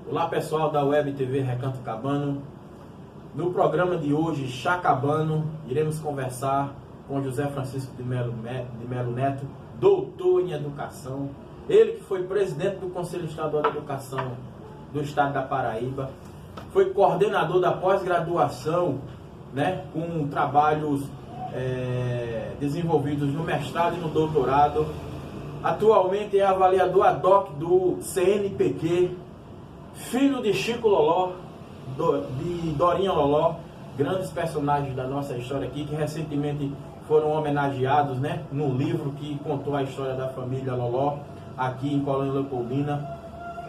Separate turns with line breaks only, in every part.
Olá pessoal da Web TV Recanto Cabano. No programa de hoje, Chacabano, iremos conversar com José Francisco de Melo Neto, doutor em educação. Ele que foi presidente do Conselho Estadual de Educação do Estado da Paraíba, foi coordenador da pós-graduação, né, com trabalhos desenvolvidos no mestrado e no doutorado. Atualmente é avaliador ad hoc do CNPq, filho de Chico Loló, de Dorinha Loló, grandes personagens da nossa história aqui, que recentemente foram homenageados, né, no livro que contou a história da família Loló, aqui em Colônia Leopoldina.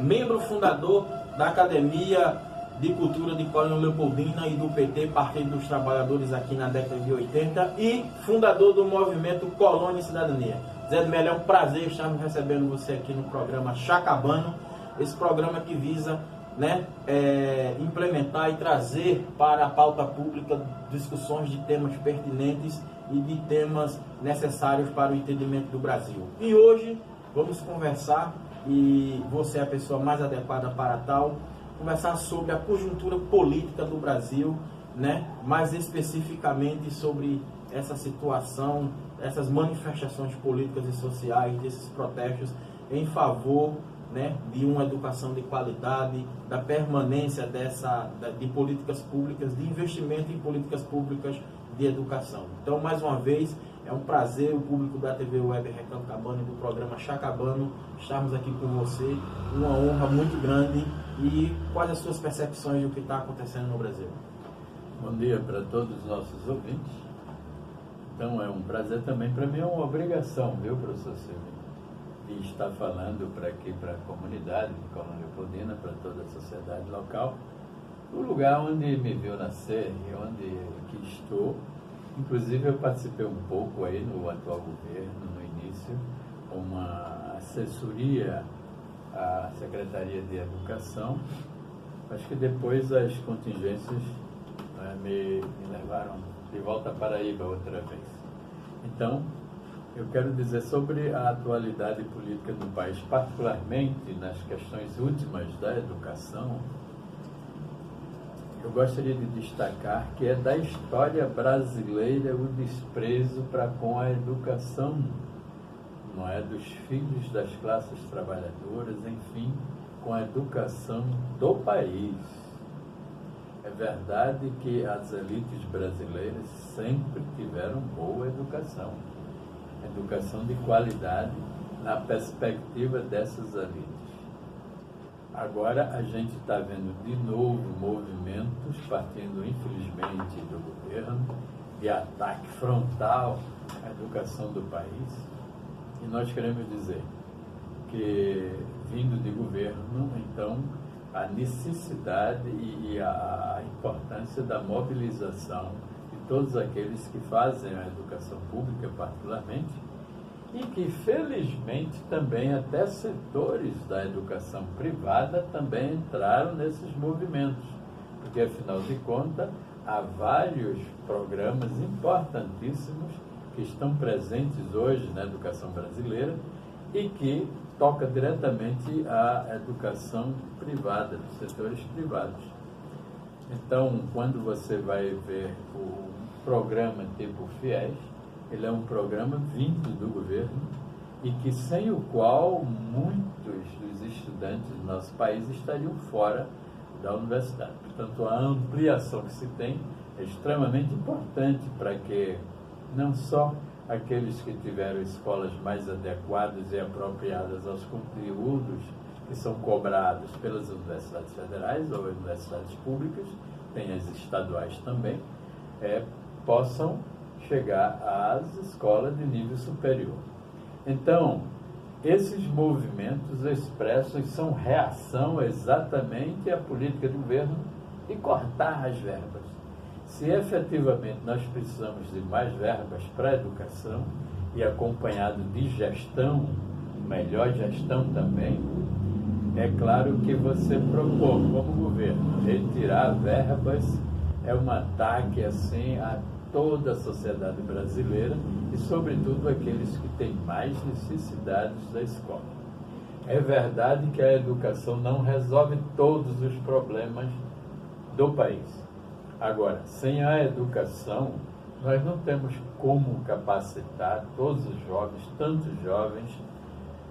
Membro fundador da Academia de Cultura de Colônia Leopoldina e do PT, Partido dos Trabalhadores, aqui na década de 80, e fundador do movimento Colônia e Cidadania. Zé de Melo, é um prazer estarmos recebendo você aqui no programa Chacabano, esse programa que visa, né, implementar e trazer para a pauta pública discussões de temas pertinentes e de temas necessários para o entendimento do Brasil. E hoje vamos conversar, e você é a pessoa mais adequada para tal, conversar sobre a conjuntura política do Brasil, né, mais especificamente sobre essa situação, essas manifestações políticas e sociais, desses protestos em favor, né, de uma educação de qualidade, da permanência de políticas públicas, de investimento em políticas públicas de educação. Então, mais uma vez, é um prazer o público da TV Web Recanto Cabano e do programa Chacabano estarmos aqui com você, uma honra muito grande. E quais as suas percepções do que está acontecendo no Brasil?
Bom dia para todos os nossos ouvintes. Então, é um prazer também, para mim é uma obrigação, viu, professor Silvio, de estar falando para a comunidade de Colônia Leopoldina, para toda a sociedade local, o lugar onde me viu nascer e onde aqui estou. Inclusive, eu participei um pouco aí no atual governo, no início, uma assessoria à Secretaria de Educação. Acho que depois as contingências me levaram de volta à Paraíba outra vez. Então, eu quero dizer sobre a atualidade política do país, particularmente nas questões últimas da educação. Eu gostaria de destacar que é da história brasileira o desprezo para com a educação, não é, dos filhos das classes trabalhadoras, enfim, com a educação do país. É verdade que as elites brasileiras sempre tiveram boa educação de qualidade na perspectiva dessas elites. Agora a gente está vendo de novo movimentos partindo, infelizmente, do governo, de ataque frontal à educação do país. E nós queremos dizer que, vindo de governo, então, a necessidade e a importância da mobilização de todos aqueles que fazem a educação pública, particularmente, e que, felizmente, também até setores da educação privada também entraram nesses movimentos, porque, afinal de contas, há vários programas importantíssimos que estão presentes hoje na educação brasileira e que toca diretamente à educação privada, dos setores privados. Então, quando você vai ver o programa tipo FIES, ele é um programa vindo do governo e que sem o qual muitos dos estudantes do nosso país estariam fora da universidade. Portanto, a ampliação que se tem é extremamente importante para que não só aqueles que tiveram escolas mais adequadas e apropriadas aos conteúdos que são cobrados pelas universidades federais ou universidades públicas, tem as estaduais também, possam chegar às escolas de nível superior. Então, esses movimentos expressos são reação exatamente à política do governo de cortar as verbas. Se efetivamente nós precisamos de mais verbas para a educação e acompanhado de gestão, melhor gestão também, é claro que você propor como governo retirar verbas é um ataque assim a toda a sociedade brasileira e, sobretudo, aqueles que têm mais necessidades da escola. É verdade que a educação não resolve todos os problemas do país. Agora, sem a educação, nós não temos como capacitar todos os jovens, tantos jovens,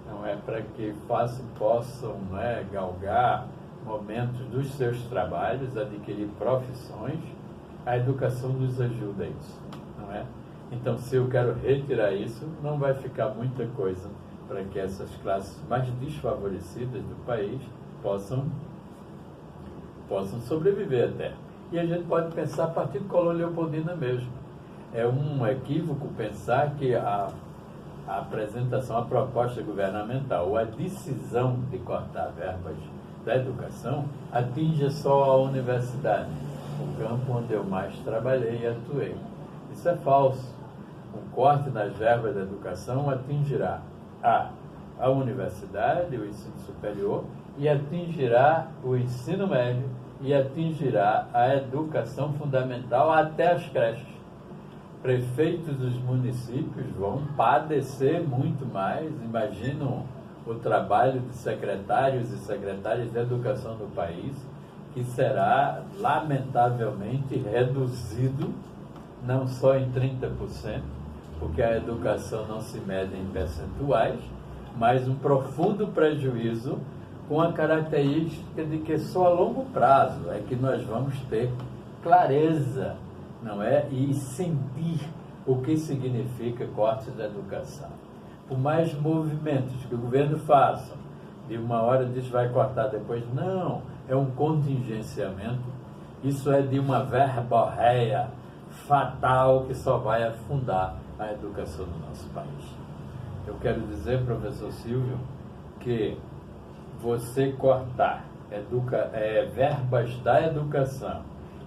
não é, para que possam, não é, galgar momentos dos seus trabalhos, adquirir profissões. A educação nos ajuda a isso, não é? Então, se eu quero retirar isso, não vai ficar muita coisa para que essas classes mais desfavorecidas do país possam sobreviver até. E a gente pode pensar a partir de Colônia Leopoldina mesmo. É um equívoco pensar que a apresentação, a proposta governamental ou a decisão de cortar verbas da educação atinge só a universidade, o campo onde eu mais trabalhei e atuei. Isso é falso. Um corte nas verbas da educação atingirá a universidade, o ensino superior, e atingirá o ensino médio e atingirá a educação fundamental até as creches. Prefeitos dos municípios vão padecer muito mais. Imaginam o trabalho de secretários e secretárias de educação do país, que será lamentavelmente reduzido, não só em 30%, porque a educação não se mede em percentuais, mas um profundo prejuízo com a característica de que só a longo prazo é que nós vamos ter clareza, não é? E sentir o que significa corte da educação. Por mais movimentos que o governo faça, de uma hora diz vai cortar, depois não, é um contingenciamento, isso é de uma verborreia fatal que só vai afundar a educação do nosso país. Eu quero dizer, professor Silvio, que você cortar verbas da educação,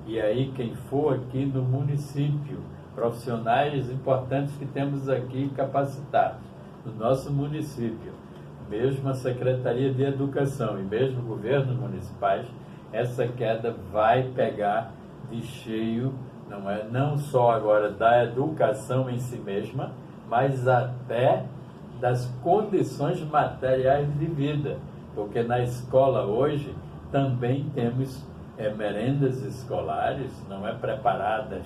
e aí quem for aqui no município, profissionais importantes que temos aqui capacitados, no nosso município, mesmo a Secretaria de Educação e mesmo governos municipais, essa queda vai pegar de cheio, não só agora da educação em si mesma, mas até das condições materiais de vida, porque na escola hoje também temos merendas escolares, preparadas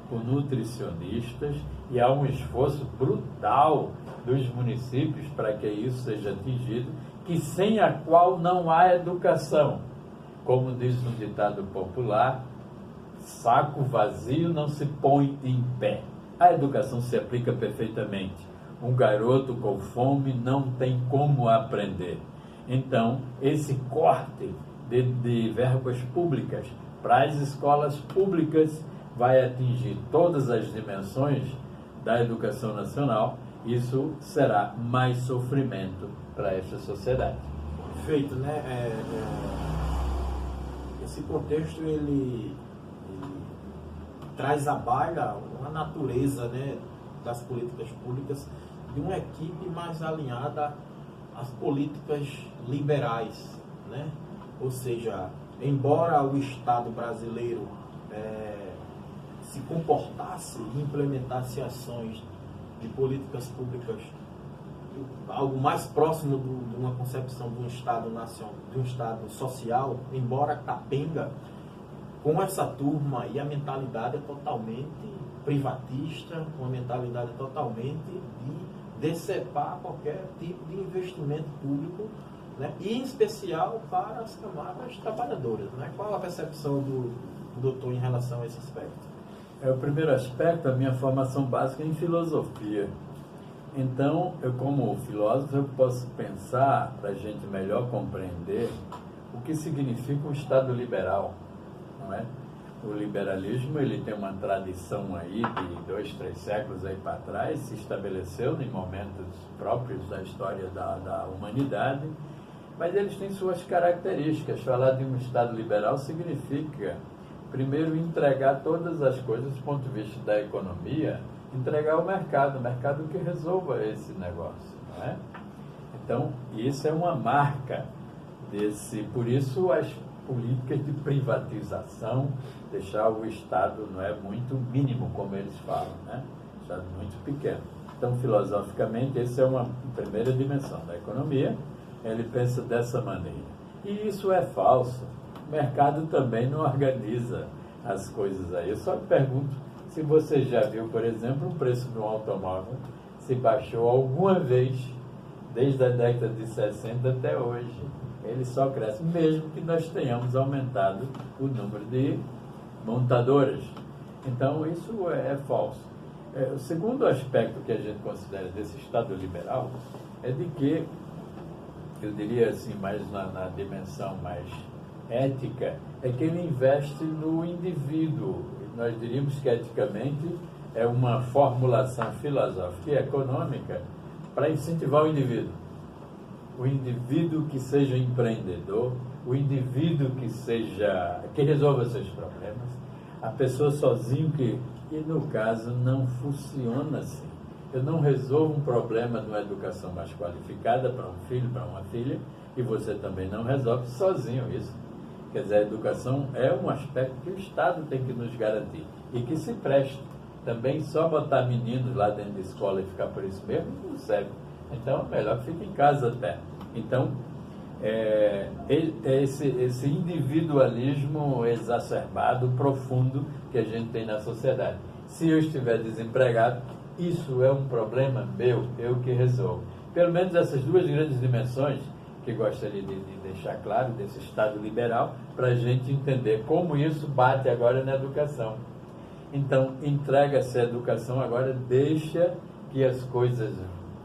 por nutricionistas, e há um esforço brutal dos municípios para que isso seja atingido, que sem a qual não há educação. Como diz um ditado popular, saco vazio não se põe em pé. A educação se aplica perfeitamente. Um garoto com fome não tem como aprender. Então, esse corte de verbas públicas para as escolas públicas vai atingir todas as dimensões da educação nacional. Isso será mais sofrimento para essa sociedade.
Perfeito, né? Esse contexto, ele traz à baila uma natureza, né, das políticas públicas, de uma equipe mais alinhada às políticas liberais, né? Ou seja, embora o Estado brasileiro se comportasse e implementasse ações de políticas públicas, algo mais próximo de uma concepção de um Estado nacional, de um Estado social, embora capenga, com essa turma, e a mentalidade é totalmente privatista, uma mentalidade totalmente de decepar qualquer tipo de investimento público, né? E em especial para as camadas trabalhadoras, né? Qual a percepção do doutor em relação a esse aspecto?
O primeiro aspecto, a minha formação básica é em filosofia. Então, eu como filósofo, eu posso pensar, para a gente melhor compreender, o que significa um Estado liberal, não é? O liberalismo, ele tem uma tradição aí de 2, 3 séculos aí para trás, se estabeleceu em momentos próprios da história da humanidade, mas eles têm suas características. Falar de um Estado liberal significa, primeiro, entregar todas as coisas do ponto de vista da economia, entregar ao mercado, o mercado que resolva esse negócio, não é? Então, isso é uma marca desse, por isso as políticas de privatização, deixar o Estado muito mínimo, como eles falam, né? Estado muito pequeno. Então, filosoficamente, essa é uma primeira dimensão da economia. ele pensa dessa maneira. E isso é falso. O mercado também não organiza as coisas aí. Eu só pergunto se você já viu, por exemplo, o preço de um automóvel se baixou alguma vez desde a década de 60 até hoje. Ele só cresce, mesmo que nós tenhamos aumentado o número de montadoras. Então, isso é falso. O segundo aspecto que a gente considera desse Estado liberal é de que, eu diria assim, mais na dimensão mais ética, é que ele investe no indivíduo. Nós diríamos que, eticamente, é uma formulação filosófica e econômica para incentivar o indivíduo. O indivíduo que seja empreendedor, o indivíduo que resolva seus problemas, a pessoa sozinho e no caso não funciona assim. Eu não resolvo um problema de uma educação mais qualificada para um filho, para uma filha, e você também não resolve sozinho isso. Quer dizer, a educação é um aspecto que o Estado tem que nos garantir e que se preste. Também só botar meninos lá dentro da escola e ficar por isso mesmo não serve. Então, é melhor que fique em casa até. Então, esse individualismo exacerbado, profundo, que a gente tem na sociedade. Se eu estiver desempregado, isso é um problema meu, eu que resolvo. Pelo menos essas duas grandes dimensões que gostaria de deixar claro desse Estado liberal, para a gente entender como isso bate agora na educação. Então, entrega-se a educação agora, deixa que as coisas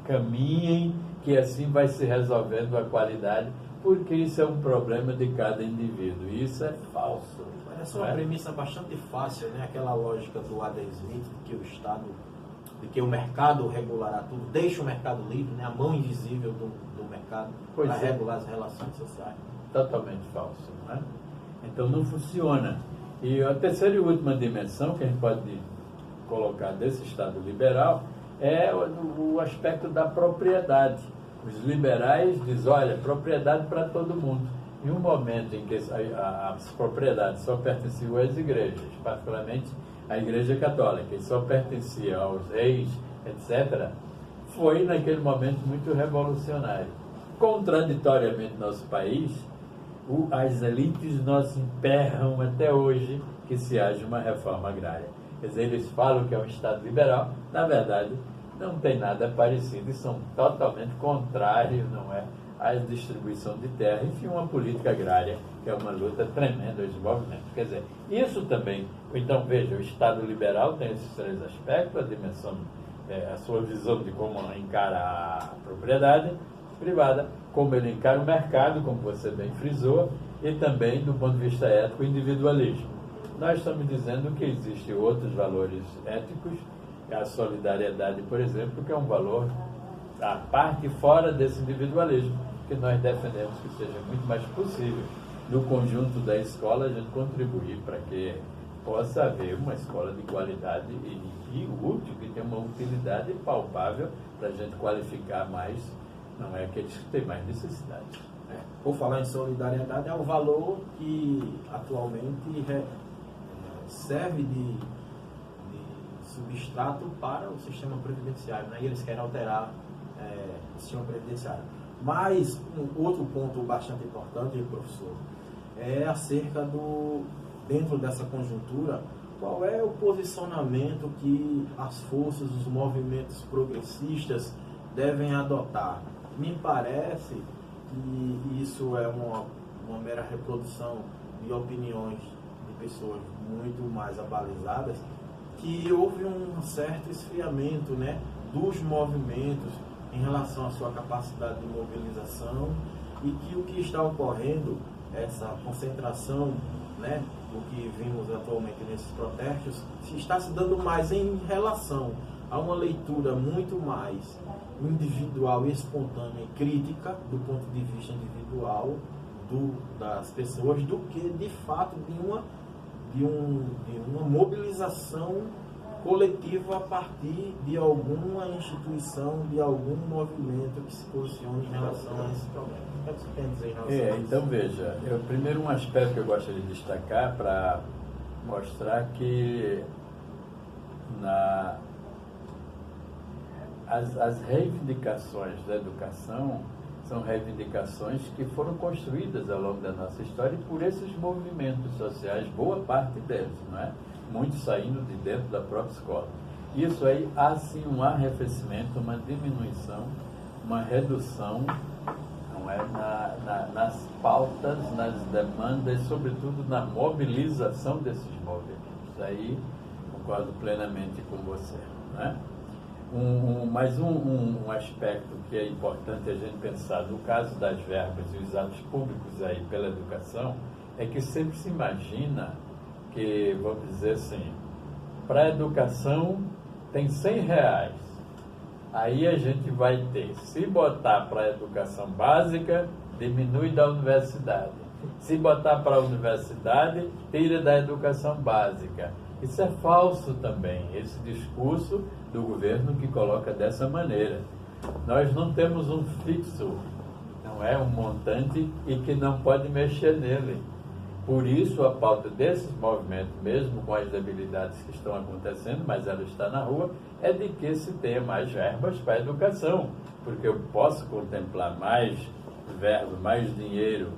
caminhem, que assim vai se resolvendo a qualidade, porque isso é um problema de cada indivíduo. E isso é falso.
Essa é uma premissa bastante fácil, né? Aquela lógica do Adam Smith, de que o Estado, de que o mercado regulará tudo, deixa o mercado livre, né? A mão invisível do mercado para regular as relações sociais.
Totalmente falso, não é? Então não funciona. E a terceira e última dimensão que a gente pode colocar desse Estado liberal é o aspecto da propriedade. Os liberais dizem, olha, propriedade para todo mundo. Em um momento em que as propriedades só pertenciam às igrejas, particularmente a Igreja Católica, e só pertencia aos reis, etc., foi naquele momento muito revolucionário. Contraditoriamente no nosso país, as elites nós emperram até hoje que se haja uma reforma agrária. Quer dizer, eles falam que é um Estado liberal, na verdade, não tem nada parecido e são totalmente contrários, não é, à distribuição de terra, enfim, uma política agrária, que é uma luta tremenda ao desenvolvimento. Quer dizer, isso também, então veja, o Estado liberal tem esses três aspectos, a dimensão, a sua visão de como encara a propriedade privada, como ele encara o mercado, como você bem frisou, e também, do ponto de vista ético, o individualismo. Nós estamos dizendo que existem outros valores éticos, a solidariedade, por exemplo, que é um valor à parte fora desse individualismo, que nós defendemos que seja muito mais possível, no conjunto da escola, a gente contribuir para que possa haver uma escola de qualidade e útil, que tenha uma utilidade palpável para a gente qualificar mais, não é aqueles que têm mais necessidade.
Por falar em solidariedade, é um valor que atualmente serve de substrato para o sistema previdenciário, né? E eles querem alterar o sistema previdenciário. Mas um outro ponto bastante importante, professor, é acerca dentro dessa conjuntura, qual é o posicionamento que as forças, os movimentos progressistas devem adotar. Me parece que isso é uma mera reprodução de opiniões de pessoas muito mais abalizadas, que houve um certo esfriamento, né, dos movimentos em relação à sua capacidade de mobilização, e que o que está ocorrendo, essa concentração, né, do que vimos atualmente nesses protestos, está se dando mais em relação a uma leitura muito mais individual e espontânea e crítica do ponto de vista individual das pessoas, do que de fato de uma mobilização coletiva a partir de alguma instituição, de algum movimento que se posicione em relação a esse problema. O que você tem a dizer em relação a isso?
Então veja, primeiro um aspecto que eu gostaria de destacar para mostrar que as reivindicações da educação São reivindicações que foram construídas ao longo da nossa história por esses movimentos sociais, boa parte deles, não é? Muitos saindo de dentro da própria escola. Isso aí há sim um arrefecimento, uma diminuição, uma redução, não é? Nas pautas, nas demandas, sobretudo na mobilização desses movimentos. Aí concordo plenamente com você, não é? Mais um aspecto que é importante a gente pensar no caso das verbas e os atos públicos aí pela educação é que sempre se imagina que, vamos dizer assim, para a educação tem R$100, aí a gente vai ter, se botar para a educação básica, diminui da universidade, se botar para a universidade, tira da educação básica. Isso é falso também, esse discurso do governo que coloca dessa maneira. Nós não temos um fixo, não é um montante e que não pode mexer nele. Por isso, a pauta desses movimentos, mesmo com as debilidades que estão acontecendo, mas ela está na rua, é de que se tenha mais verbas para a educação, porque eu posso contemplar mais verba, mais dinheiro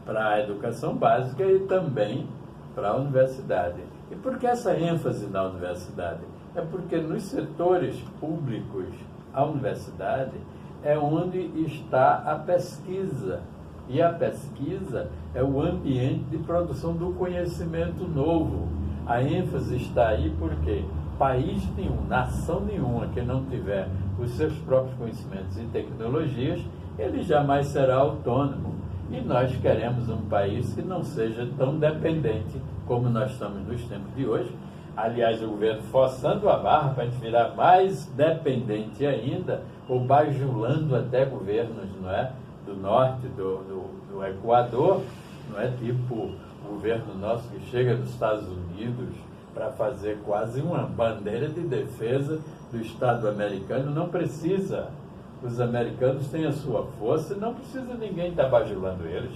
para a educação básica e também para a universidade. E por que essa ênfase na universidade? É porque nos setores públicos, a universidade é onde está a pesquisa. E a pesquisa é o ambiente de produção do conhecimento novo. A ênfase está aí porque país nenhum, nação nenhuma que não tiver os seus próprios conhecimentos e tecnologias, ele jamais será autônomo. E nós queremos um país que não seja tão dependente como nós estamos nos tempos de hoje. Aliás, o governo forçando a barra para a gente virar mais dependente ainda, ou bajulando até governos, não é? Do norte, do Equador, não é? Tipo o governo nosso que chega dos Estados Unidos para fazer quase uma bandeira de defesa do Estado americano. Não precisa. Os americanos têm a sua força e não precisa ninguém estar bajulando eles.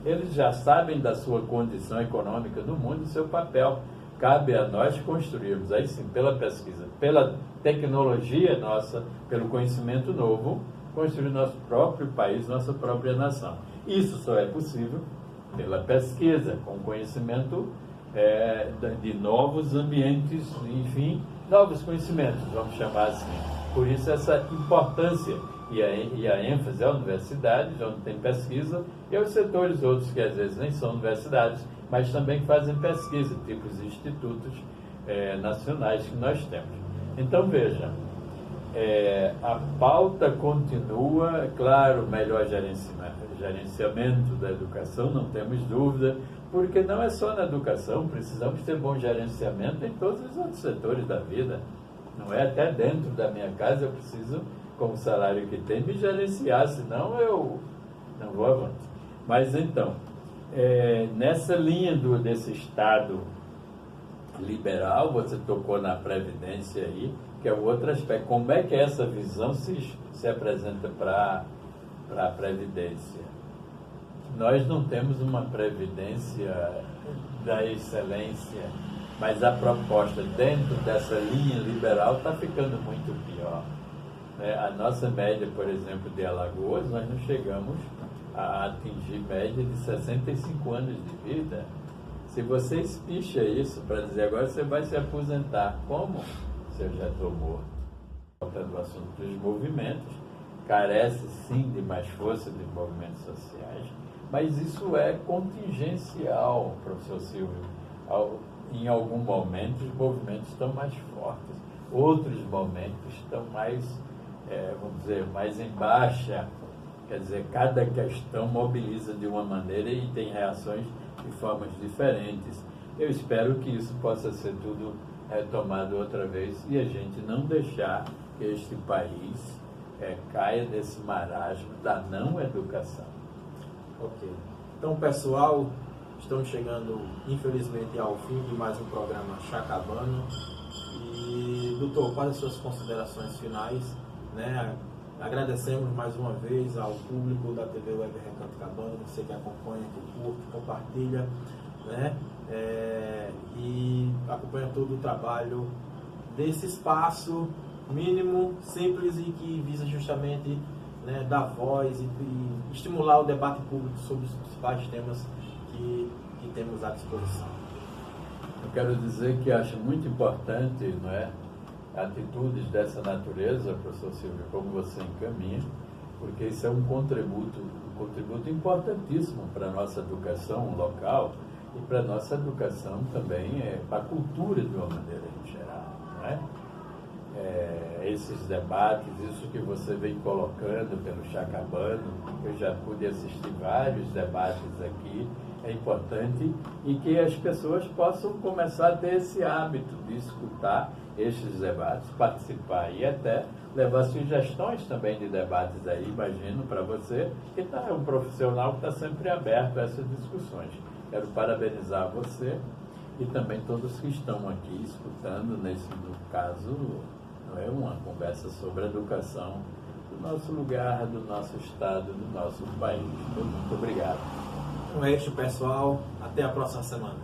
Eles já sabem da sua condição econômica no mundo e seu papel. Cabe a nós construirmos, aí sim, pela pesquisa, pela tecnologia nossa, pelo conhecimento novo, construir nosso próprio país, nossa própria nação. Isso só é possível pela pesquisa, com conhecimento de novos ambientes, enfim, novos conhecimentos, vamos chamar assim. Por isso essa importância e a ênfase à universidade, onde tem pesquisa, e aos setores outros que às vezes nem são universidades, mas também fazem pesquisa, tipo os institutos nacionais que nós temos. Então, veja, a pauta continua, claro, melhor gerenciamento da educação, não temos dúvida, porque não é só na educação, precisamos ter bom gerenciamento em todos os outros setores da vida. Não é até dentro da minha casa, eu preciso, com o salário que tem, me gerenciar, senão eu não vou avante. Mas então, nessa linha desse Estado liberal, você tocou na Previdência aí, que é o outro aspecto. Como é que essa visão se apresenta para a Previdência? Nós não temos uma Previdência da excelência, mas a proposta dentro dessa linha liberal está ficando muito pior. A nossa média, por exemplo, de Alagoas, nós não chegamos a atingir média de 65 anos de vida. Se você espicha isso para dizer agora você vai se aposentar, como? Se eu já estou morto. Voltando ao assunto dos movimentos, carece sim de mais força de movimentos sociais, mas isso é contingencial, professor Silvio. Em algum momento os movimentos estão mais fortes, outros momentos estão mais, vamos dizer, mais em baixa. Quer dizer, cada questão mobiliza de uma maneira e tem reações de formas diferentes. Eu espero que isso possa ser tudo retomado outra vez e a gente não deixar que este país caia desse marasmo da não educação.
Ok. Então, pessoal, estamos chegando, infelizmente, ao fim de mais um programa Chacabano. E, doutor, quais as suas considerações finais, né? Agradecemos mais uma vez ao público da TV Web Recanto Cabana, você que acompanha, que curte, compartilha, né? E acompanha todo o trabalho desse espaço mínimo, simples e que visa justamente né, dar voz e estimular o debate público sobre os principais temas que temos à disposição.
Eu quero dizer que acho muito importante, não é, atitudes dessa natureza, professor Silvio, como você encaminha, porque isso é um contributo importantíssimo para a nossa educação local e para a nossa educação também, para a cultura de uma maneira em geral, não é? Esses debates, isso que você vem colocando pelo Chacabano, eu já pude assistir vários debates aqui, é importante e que as pessoas possam começar a ter esse hábito de escutar estes debates, participar e até levar sugestões também de debates aí, imagino, para você, que é um profissional que está sempre aberto a essas discussões. Quero parabenizar você e também todos que estão aqui escutando, no caso, não é uma conversa sobre a educação do nosso lugar, do nosso estado, do nosso país. Muito obrigado.
Com isso, pessoal. Até a próxima semana.